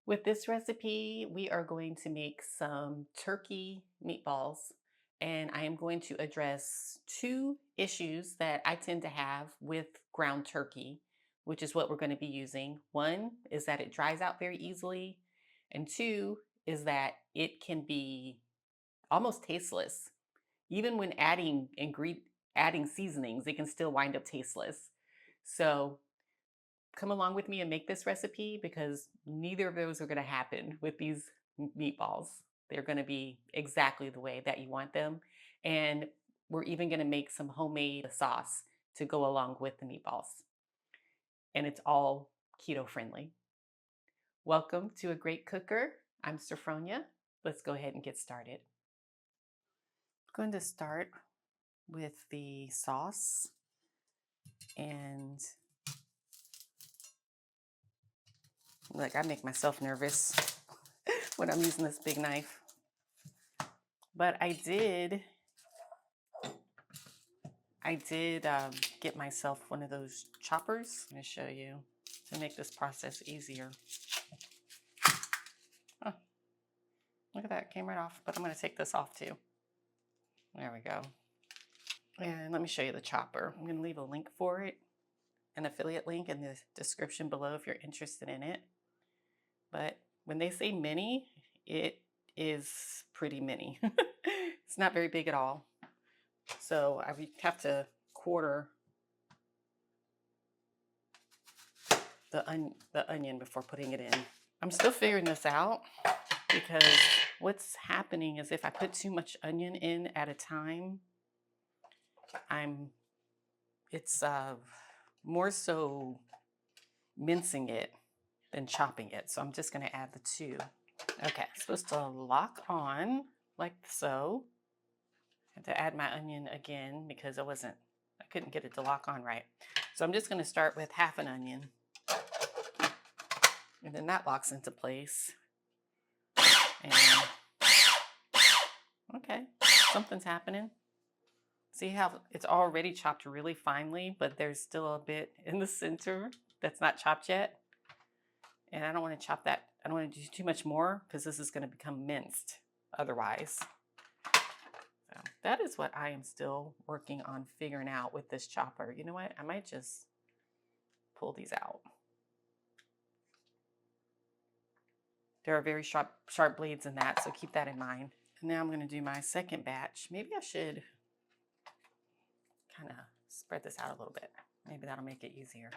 With this recipe, we are going to make some turkey meatballs, and I am going to address two issues that I tend to have with ground turkey, which is what we're going to be using. One is that it dries out very easily, and two is that it can be almost tasteless. Even when adding seasonings, it can still wind up tasteless. So come along with me and make this recipe because neither of those are going to happen with these meatballs. They're going to be exactly the way that you want them. And we're even going to make some homemade sauce to go along with the meatballs. And it's all keto friendly. Welcome to A Great Cooker. I'm Sophronia. Let's go ahead and get started. I'm going to start with the sauce, and look, I make myself nervous when I'm using this big knife. But I did get myself one of those choppers. I'm going to show you to make this process easier. Oh, look at that, it came right off, but I'm going to take this off too. There we go. And let me show you the chopper. I'm going to leave a link for it, an affiliate link in the description below if you're interested in it. But when they say mini, it is pretty mini. It's not very big at all. So I would have to quarter the onion before putting it in. I'm still figuring this out because what's happening is if I put too much onion in at a time, it's more so mincing it than chopping it. So I'm just going to add the two. Okay, it's supposed to lock on like so. I had to add my onion again because I couldn't get it to lock on right. So I'm just going to start with half an onion. And then that locks into place. And okay, something's happening. See how it's already chopped really finely, but there's still a bit in the center that's not chopped yet. And I don't want to chop that. I don't want to do too much more because this is going to become minced otherwise. So that is what I am still working on figuring out with this chopper. You know what? I might just pull these out. There are very sharp blades in that, so keep that in mind. And now I'm going to do my second batch. Maybe I should kind of spread this out a little bit. Maybe that'll make it easier.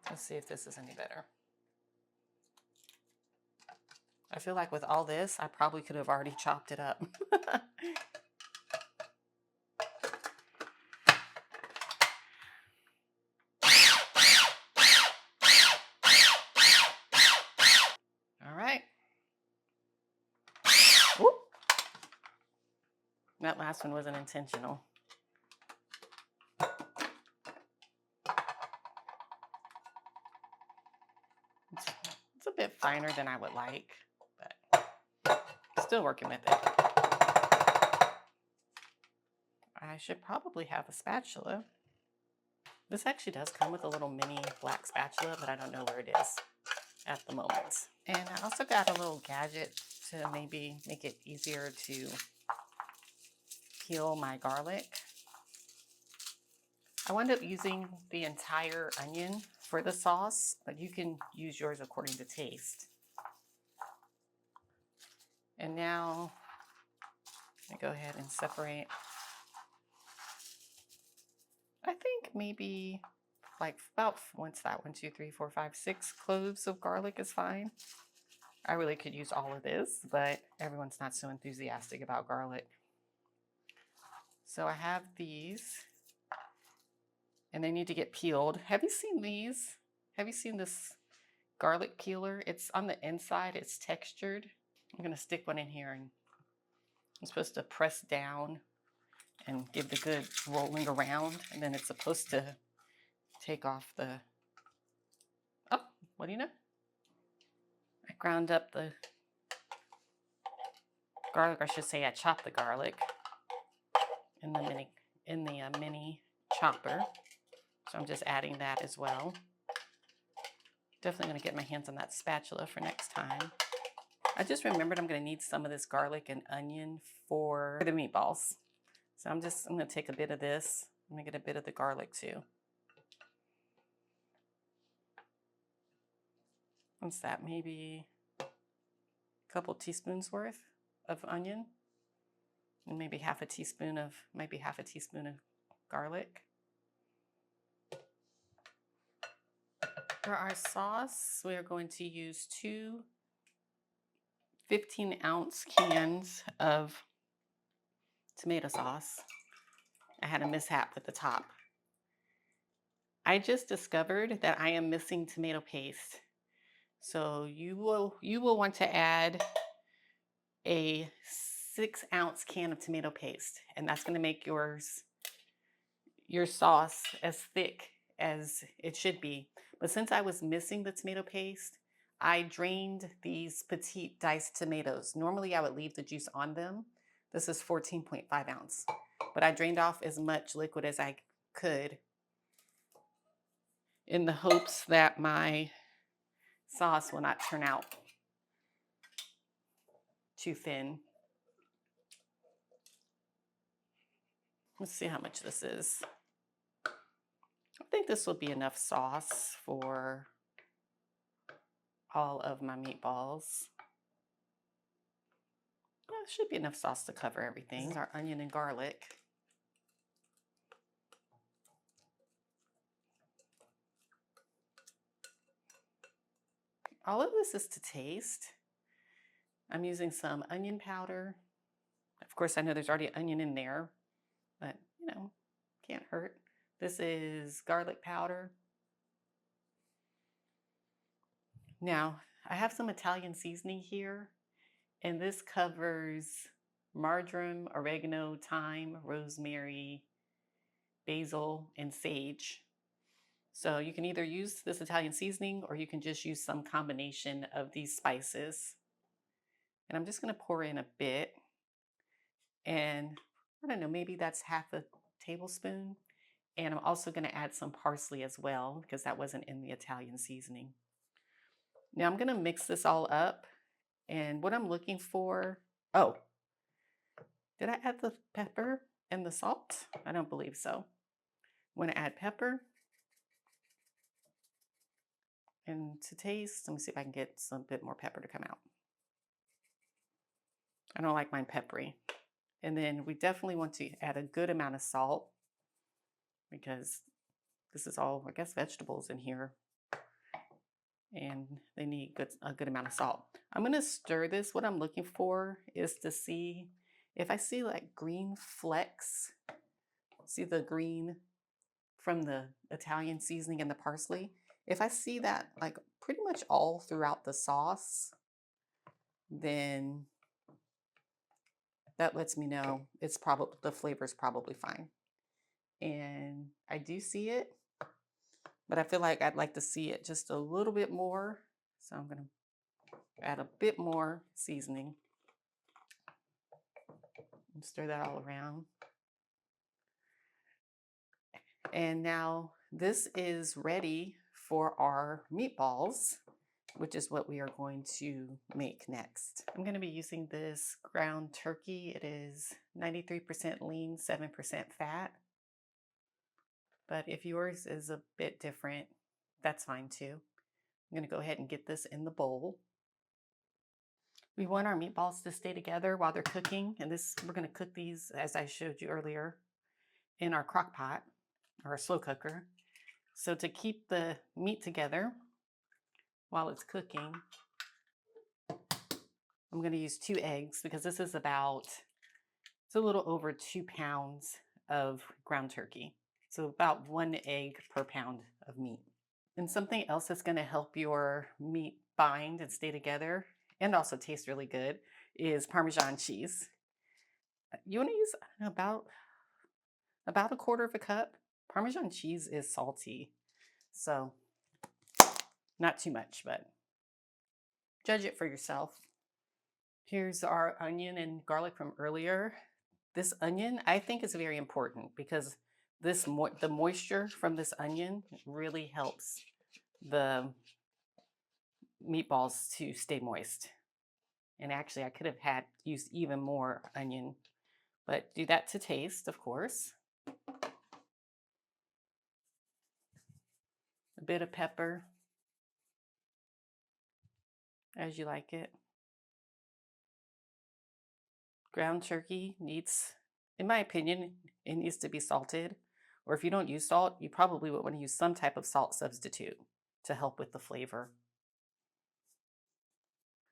Let's see if this is any better. I feel like with all this, I probably could have already chopped it up. All right. Whoop. That last one wasn't intentional. It's a bit finer than I would like, but still working with it. I should probably have a spatula. This actually does come with a little mini black spatula, but I don't know where it is at the moment. And I also got a little gadget to maybe make it easier to peel my garlic. I wound up using the entire onion for the sauce, but you can use yours according to taste. And now I go ahead and separate. I think maybe like about, what's that, 1, 2, 3, 4, 5, 6 cloves of garlic is fine. I really could use all of this, but everyone's not so enthusiastic about garlic. So I have these, and they need to get peeled. Have you seen these? Have you seen this garlic peeler? It's on the inside, it's textured. I'm gonna stick one in here, and I'm supposed to press down and give the good rolling around, and then it's supposed to take off the, oh, what do you know? I ground up the garlic, or I should say I chopped the garlic in the mini chopper. So I'm just adding that as well. Definitely going to get my hands on that spatula for next time. I just remembered I'm going to need some of this garlic and onion for the meatballs. So I'm going to take a bit of this. I'm going to get a bit of the garlic too. What's that? Maybe a couple teaspoons worth of onion, and maybe half a teaspoon of garlic. For our sauce, we are going to use two 15-ounce cans of tomato sauce. I had a mishap with the top. I just discovered that I am missing tomato paste. So you will want to add a 6-ounce can of tomato paste, and that's going to make your sauce as thick as it should be. But since I was missing the tomato paste, I drained these petite diced tomatoes. Normally I would leave the juice on them. This is 14.5 ounce, but I drained off as much liquid as I could in the hopes that my sauce will not turn out too thin. Let's see how much this is. I think this will be enough sauce for all of my meatballs. Well, it should be enough sauce to cover everything. This is our onion and garlic. All of this is to taste. I'm using some onion powder. Of course, I know there's already onion in there, but you know, can't hurt. This is garlic powder. Now, I have some Italian seasoning here, and this covers marjoram, oregano, thyme, rosemary, basil, and sage. So you can either use this Italian seasoning or you can just use some combination of these spices. And I'm just going to pour in a bit. And I don't know, maybe that's half a tablespoon. And I'm also going to add some parsley as well because that wasn't in the Italian seasoning. Now I'm going to mix this all up. And what I'm looking for, oh, did I add the pepper and the salt? I don't believe so. I'm going to add pepper. And to taste, let me see if I can get some bit more pepper to come out. I don't like mine peppery. And then we definitely want to add a good amount of salt because this is all, I guess, vegetables in here. And they need a good amount of salt. I'm going to stir this. What I'm looking for is to see if I see like green flecks. See the green from the Italian seasoning and the parsley? If I see that like pretty much all throughout the sauce, then that lets me know the flavor is probably fine. And I do see it, but I feel like I'd like to see it just a little bit more. So I'm going to add a bit more seasoning and stir that all around. And now this is ready for our meatballs, which is what we are going to make next. I'm going to be using this ground turkey. It is 93% lean, 7% fat. But if yours is a bit different, that's fine too. I'm going to go ahead and get this in the bowl. We want our meatballs to stay together while they're cooking. And we're going to cook these, as I showed you earlier, in our crock pot or a slow cooker. So to keep the meat together while it's cooking, I'm going to use 2 eggs because this is it's a little over 2 pounds of ground turkey. So about 1 egg per pound of meat. And something else that's going to help your meat bind and stay together and also taste really good is Parmesan cheese. You want to use about a 1/4 cup. Parmesan cheese is salty, so not too much, but judge it for yourself. Here's our onion and garlic from earlier. This onion, I think, is very important because The moisture from this onion really helps the meatballs to stay moist. And actually, I could have used even more onion, but do that to taste, of course. A bit of pepper as you like it. Ground turkey needs, in my opinion, it needs to be salted. Or if you don't use salt, you probably would want to use some type of salt substitute to help with the flavor.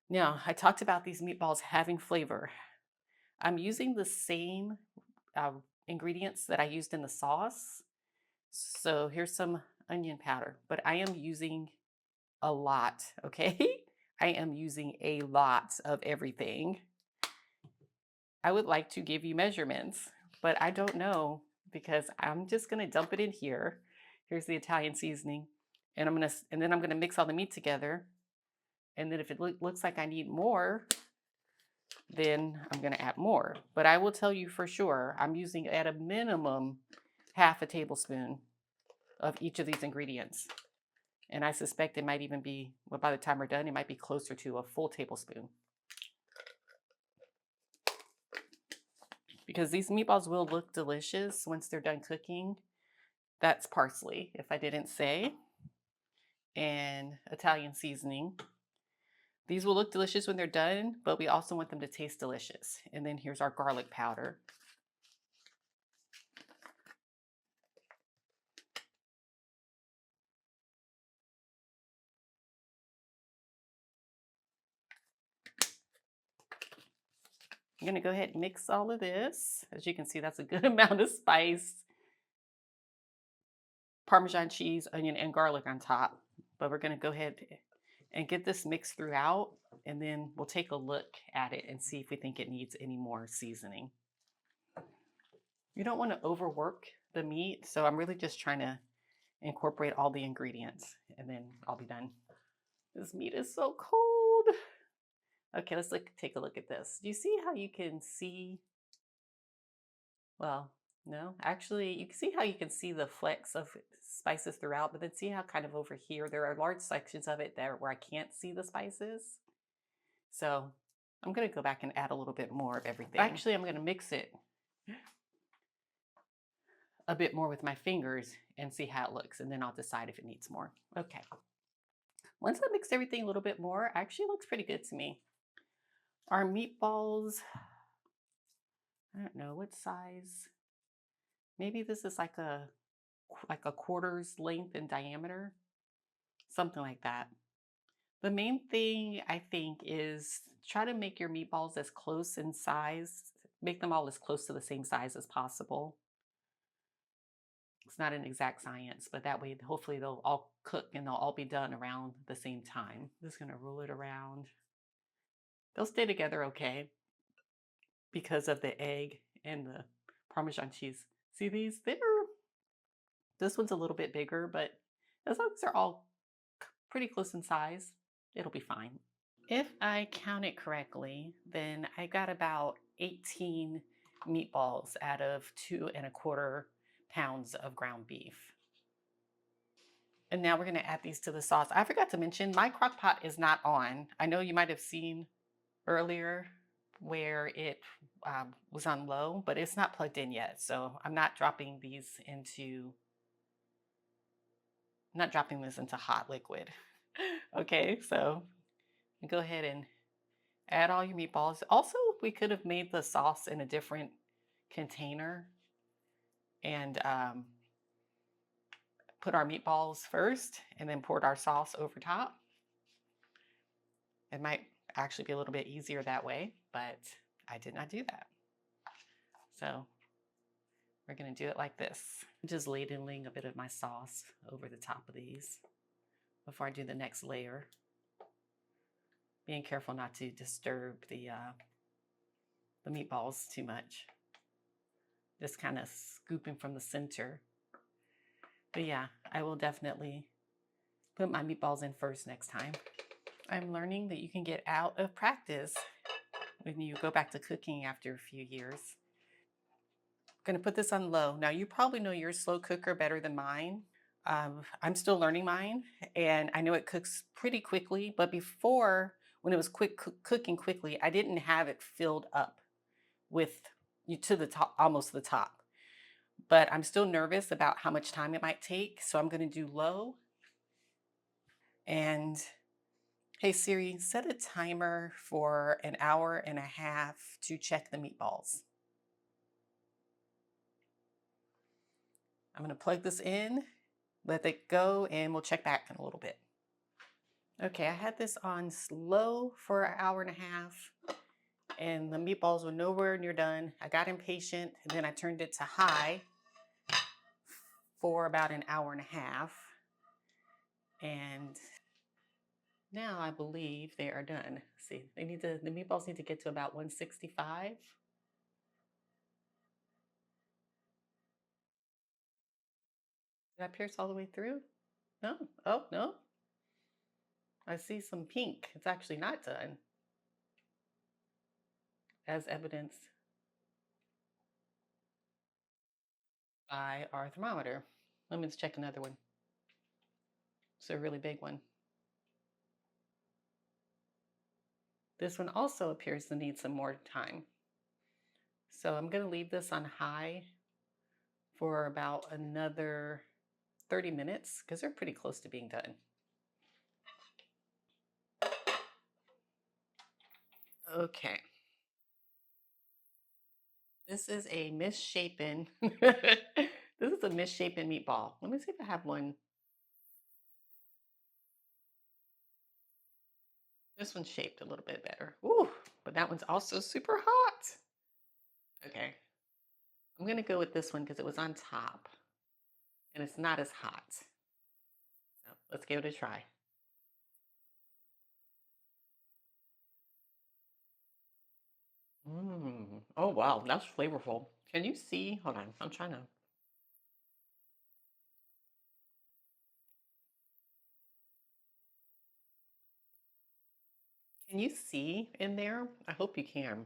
Now, I talked about these meatballs having flavor. I'm using the same uh, ingredients that I used in the sauce. So here's some onion powder, but I am using a lot, okay? I am using a lot of everything. I would like to give you measurements, but I don't know because I'm just gonna dump it in here. Here's the Italian seasoning, and then I'm gonna mix all the meat together. And then if it looks like I need more, then I'm gonna add more. But I will tell you for sure, I'm using at a minimum half a tablespoon of each of these ingredients. And I suspect it might even be, well, by the time we're done, it might be closer to a full tablespoon. Because these meatballs will look delicious once they're done cooking. That's parsley, if I didn't say, and Italian seasoning. These will look delicious when they're done, but we also want them to taste delicious. And then here's our garlic powder. I'm gonna go ahead and mix all of this. As you can see, that's a good amount of spice. Parmesan cheese, onion, and garlic on top. But we're gonna go ahead and get this mixed throughout, and then we'll take a look at it and see if we think it needs any more seasoning. You don't want to overwork the meat, so I'm really just trying to incorporate all the ingredients, and then I'll be done. This meat is so cold. Okay, let's take a look at this. Do you see how you can see? Well, no, actually, you can see how you can see the flecks of spices throughout, but then see how kind of over here there are large sections of it there where I can't see the spices. So I'm going to go back and add a little bit more of everything. Actually, I'm going to mix it a bit more with my fingers and see how it looks, and then I'll decide if it needs more. Okay. Once I mix everything a little bit more, actually looks pretty good to me. Our meatballs, I don't know what size. Maybe this is like a quarter's length in diameter, something like that. The main thing I think is try to make your meatballs as close in size, make them all as close to the same size as possible. It's not an exact science, but that way hopefully they'll all cook and they'll all be done around the same time. I'm just gonna roll it around. They'll stay together okay because of the egg and the Parmesan cheese. See these? This one's a little bit bigger, but as long as they're all pretty close in size, it'll be fine. If I counted correctly, then I got about 18 meatballs out of 2¼ pounds of ground beef. And now we're gonna add these to the sauce. I forgot to mention, my crock pot is not on. I know you might have seen earlier where it was on low, but it's not plugged in yet. So I'm not dropping this into hot liquid. Okay, so go ahead and add all your meatballs. Also, we could have made the sauce in a different container and put our meatballs first and then poured our sauce over top. It might actually be a little bit easier that way, but I did not do that. So we're gonna do it like this. I'm just ladling a bit of my sauce over the top of these before I do the next layer. Being careful not to disturb the meatballs too much. Just kind of scooping from the center. But yeah, I will definitely put my meatballs in first next time. I'm learning that you can get out of practice when you go back to cooking after a few years. Gonna put this on low. Now you probably know your slow cooker better than mine. I'm still learning mine, and I know it cooks pretty quickly. But before, when it was cooking quickly, I didn't have it filled up with you to the top, almost the top. But I'm still nervous about how much time it might take, so I'm gonna do low. And hey Siri, set a timer for an hour and a half to check the meatballs. I'm gonna plug this in, let it go, and we'll check back in a little bit. Okay, I had this on slow for an hour and a half, and the meatballs were nowhere near done. I got impatient, and then I turned it to high for about an hour and a half. And now I believe they are done. See, the meatballs need to get to about 165. Did I pierce all the way through? No. Oh, no. I see some pink. It's actually not done, as evidenced by our thermometer. Let me just check another one. It's a really big one. This one also appears to need some more time. So I'm going to leave this on high for about another 30 minutes because they're pretty close to being done. Okay. This is a misshapen, this is a misshapen meatball. Let me see if I have one. This one's shaped a little bit better. Ooh, but that one's also super hot. Okay. I'm going to go with this one because it was on top and it's not as hot. So let's give it a try. Oh, wow. That's flavorful. Can you see? Hold on. I'm trying to. Can you see in there? I hope you can.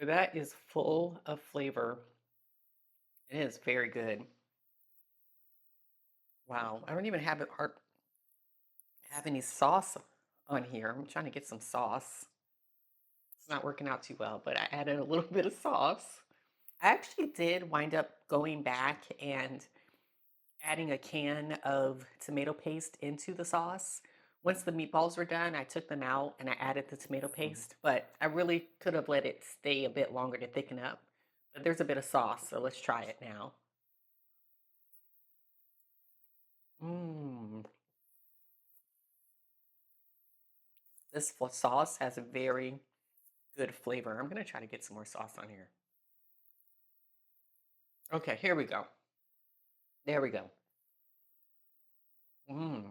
That is full of flavor. It is very good. Wow. I don't even have any sauce on here. I'm trying to get some sauce. It's not working out too well, but I added a little bit of sauce. I actually did wind up going back and adding a can of tomato paste into the sauce. Once the meatballs were done, I took them out and I added the tomato paste, but I really could have let it stay a bit longer to thicken up. But there's a bit of sauce, so let's try it now. Mmm. This sauce has a very good flavor. I'm gonna try to get some more sauce on here. Okay, here we go. There we go. Mmm.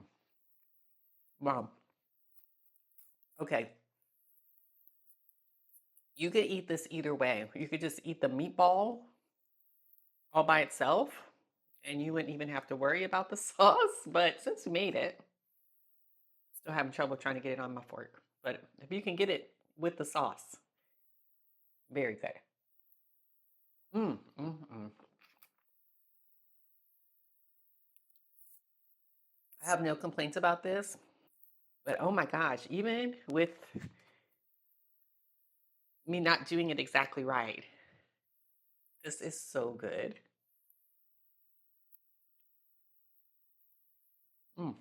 Wow. Okay. You could eat this either way. You could just eat the meatball all by itself, and you wouldn't even have to worry about the sauce. But since you made it, still having trouble trying to get it on my fork. But if you can get it with the sauce, very good. Mm, mm, mm. I have no complaints about this, but oh my gosh, even with me not doing it exactly right, this is so good. Mm.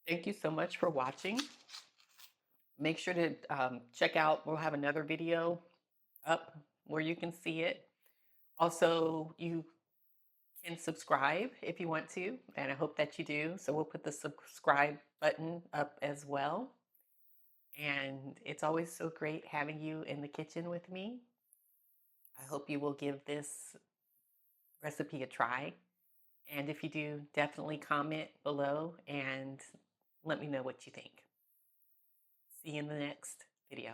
Thank you so much for watching. Make sure to check out, we'll have another video up where you can see it. Also, you can subscribe if you want to, and I hope that you do. So we'll put the subscribe button up as well. And it's always so great having you in the kitchen with me. I hope you will give this recipe a try. And if you do, definitely comment below and let me know what you think. See you in the next video.